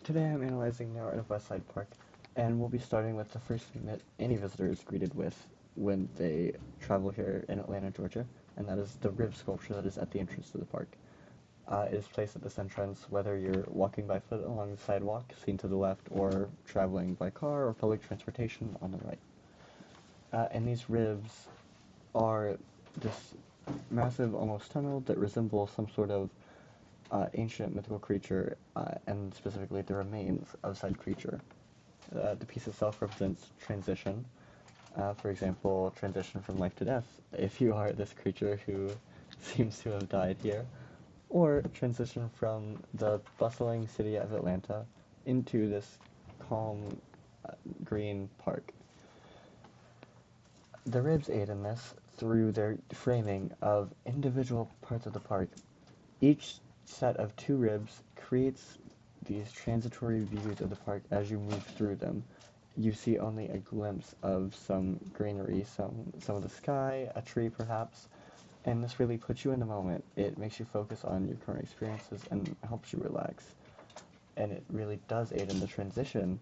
Today I'm analyzing the Art of Westside Park, and we'll be starting with the first thing that any visitor is greeted with when they travel here in Atlanta, Georgia, and that is the rib sculpture that is at the entrance to the park. It is placed at this entrance whether you're walking by foot along the sidewalk, seen to the left, or traveling by car or public transportation on the right. And these ribs are this massive, almost tunnel that resembles some sort of ancient mythical creature, and specifically the remains of said creature. The piece itself represents transition. For example, transition from life to death, if you are this creature who seems to have died here, or transition from the bustling city of Atlanta into this calm, green park. The ribs aid in this through their framing of individual parts of the park. Each set of two ribs creates these transitory views of the park as you move through them. You see only a glimpse of some greenery, some of the sky, a tree perhaps, and this really puts you in the moment. It makes you focus on your current experiences and helps you relax. And it really does aid in the transition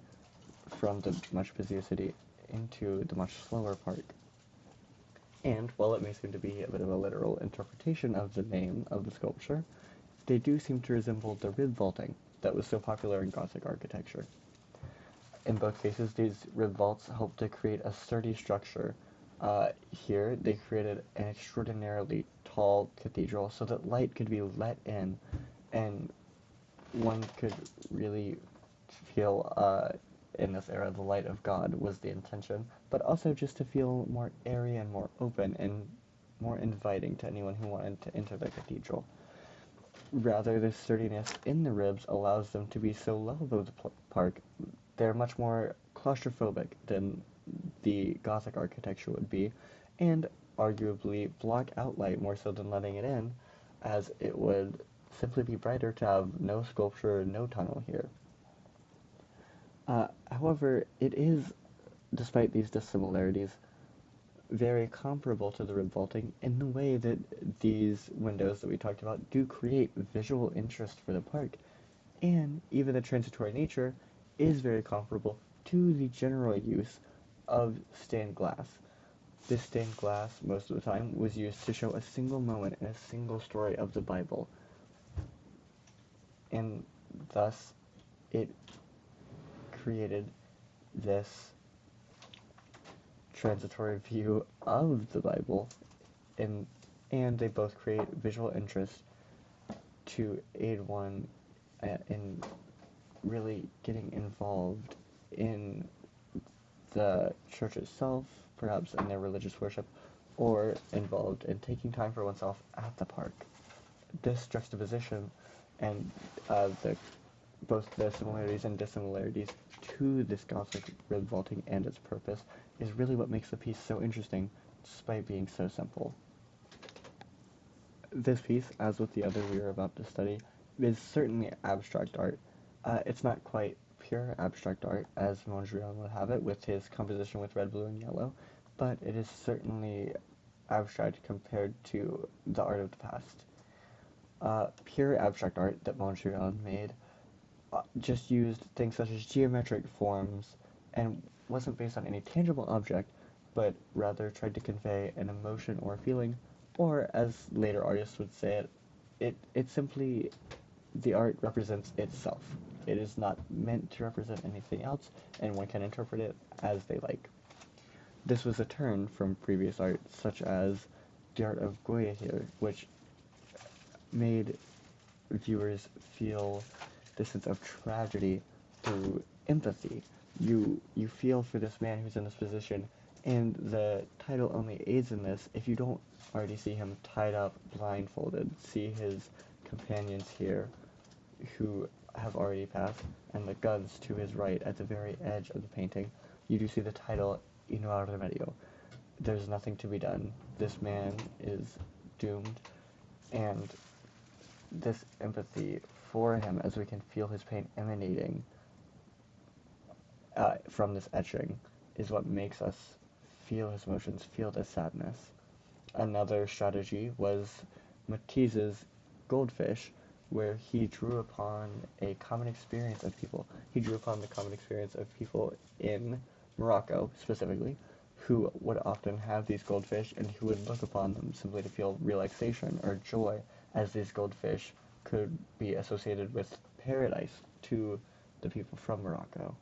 from the much busier city into the much slower park. And while it may seem to be a bit of a literal interpretation of the name of the sculpture, they do seem to resemble the rib vaulting that was so popular in Gothic architecture. In both cases, these rib vaults help to create a sturdy structure. Here, they created an extraordinarily tall cathedral so that light could be let in, and one could really feel, in this era, the light of God was the intention, but also just to feel more airy and more open and more inviting to anyone who wanted to enter the cathedral. Rather, the sturdiness in the ribs allows them to be so low above the park. They're much more claustrophobic than the Gothic architecture would be, and arguably block out light more so than letting it in, as it would simply be brighter to have no sculpture, no tunnel here. However, it is, despite these dissimilarities, very comparable to the rib vaulting in the way that these windows that we talked about do create visual interest for the park, and even the transitory nature is very comparable to the general use of stained glass. This stained glass, most of the time, was used to show a single moment in a single story of the Bible, and thus it created this transitory view of the Bible, and they both create visual interest to aid one in really getting involved in the church itself, perhaps in their religious worship, or involved in taking time for oneself at the park. This juxtaposition and both the similarities and dissimilarities to this Gothic rib vaulting and its purpose is really what makes the piece so interesting, despite being so simple. This piece, as with the other we are about to study, is certainly abstract art. It's not quite pure abstract art, as Mondrian would have it, with his composition with red, blue, and yellow, but it is certainly abstract compared to the art of the past. Pure abstract art that Mondrian made just used things such as geometric forms and wasn't based on any tangible object, but rather tried to convey an emotion or a feeling, or as later artists would say it simply, the art represents itself. It is not meant to represent anything else, and one can interpret it as they like. This was a turn from previous art, such as the art of Goya here, which made viewers feel this sense of tragedy through empathy. You feel for this man who's in this position, and the title only aids in this if you don't already see him tied up, blindfolded, see his companions here who have already passed, and the guns to his right at the very edge of the painting. You do see the title, Y no hay remedio. There's nothing to be done. This man is doomed, and this empathy for him, as we can feel his pain emanating from this etching, is what makes us feel his emotions, feel the sadness. Another strategy was Matisse's goldfish, where he drew upon a common experience of people. He drew upon the common experience of people in Morocco, specifically, who would often have these goldfish and who would look upon them simply to feel relaxation or joy, as these goldfish could be associated with paradise to the people from Morocco.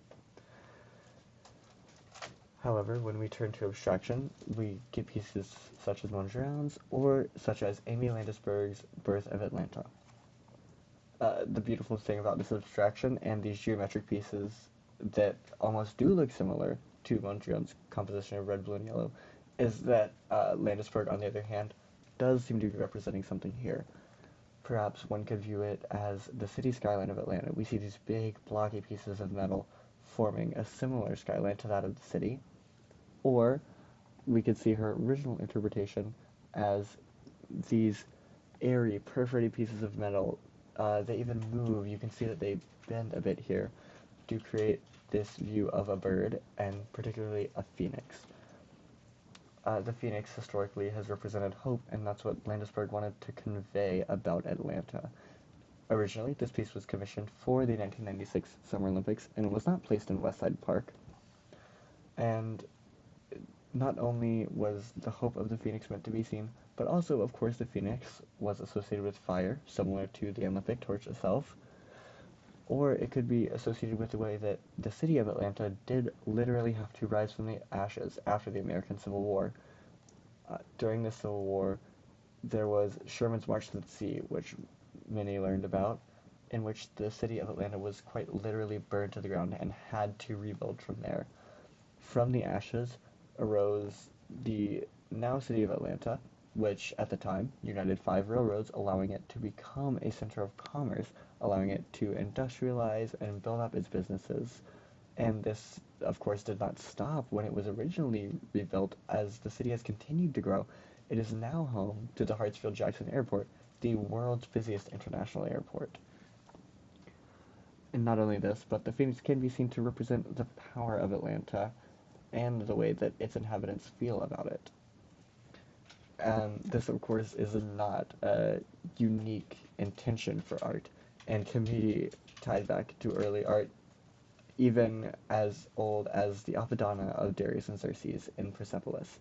However, when we turn to abstraction, we get pieces such as Mondrian's or such as Amy Landisberg's Birth of Atlanta. The beautiful thing about this abstraction and these geometric pieces that almost do look similar to Mondrian's composition of red, blue, and yellow is that Landisberg, on the other hand, does seem to be representing something here. Perhaps one could view it as the city skyline of Atlanta. We see these big, blocky pieces of metal forming a similar skyline to that of the city. Or we could see her original interpretation as these airy, perforated pieces of metal. They even move. You can see that they bend a bit here to create this view of a bird, and particularly a phoenix. The phoenix historically has represented hope, and that's what Landisberg wanted to convey about Atlanta. Originally, this piece was commissioned for the 1996 Summer Olympics and was not placed in Westside Park. And not only was the hope of the phoenix meant to be seen, but also, of course, the phoenix was associated with fire, similar to the Olympic torch itself. Or it could be associated with the way that the city of Atlanta did literally have to rise from the ashes after the American Civil War. During the Civil War, there was Sherman's March to the Sea, which many learned about, in which the city of Atlanta was quite literally burned to the ground and had to rebuild from there. From the ashes arose the now city of Atlanta, which at the time united 5 railroads, allowing it to become a center of commerce, allowing it to industrialize and build up its businesses. And this, of course, did not stop when it was originally rebuilt. As the city has continued to grow, it is now home to the Hartsfield-Jackson Airport, the world's busiest international airport. And not only this, but the phoenix can be seen to represent the power of Atlanta and the way that its inhabitants feel about it. And this, of course, is not a unique intention for art, and can be tied back to early art, even as old as the Apadana of Darius and Xerxes in Persepolis.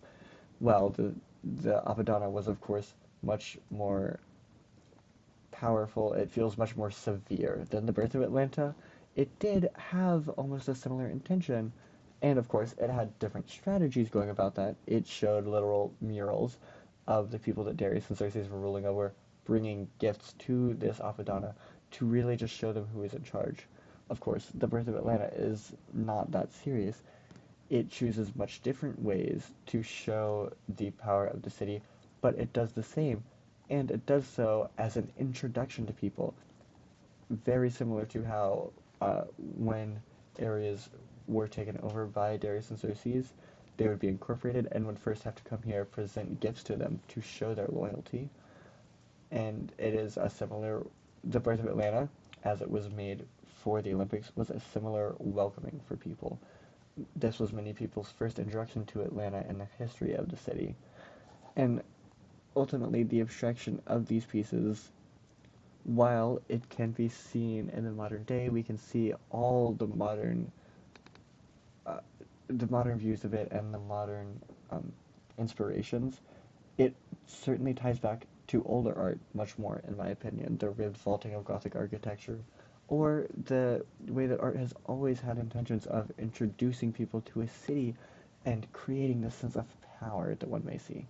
Well, the Apadana was, of course, much more powerful. It feels much more severe than the Birth of Atlanta. It did have almost a similar intention, and of course, it had different strategies going about that. It showed literal murals of the people that Darius and Xerxes were ruling over, bringing gifts to this Apadana to really just show them who is in charge. Of course, the Birth of Atlanta is not that serious. It chooses much different ways to show the power of the city, but it does the same, and it does so as an introduction to people, very similar to how when areas were taken over by Darius and Xerxes, they would be incorporated and would first have to come here, present gifts to them to show their loyalty. And it is a similar, the Birth of Atlanta, as it was made for the Olympics, was a similar welcoming for people. This was many people's first introduction to Atlanta and the history of the city. And ultimately, the abstraction of these pieces, while it can be seen in the modern day, we can see all the modern views of it and the modern inspirations. It certainly ties back to older art much more, in my opinion, the ribbed vaulting of Gothic architecture, or the way that art has always had intentions of introducing people to a city and creating this sense of power that one may see.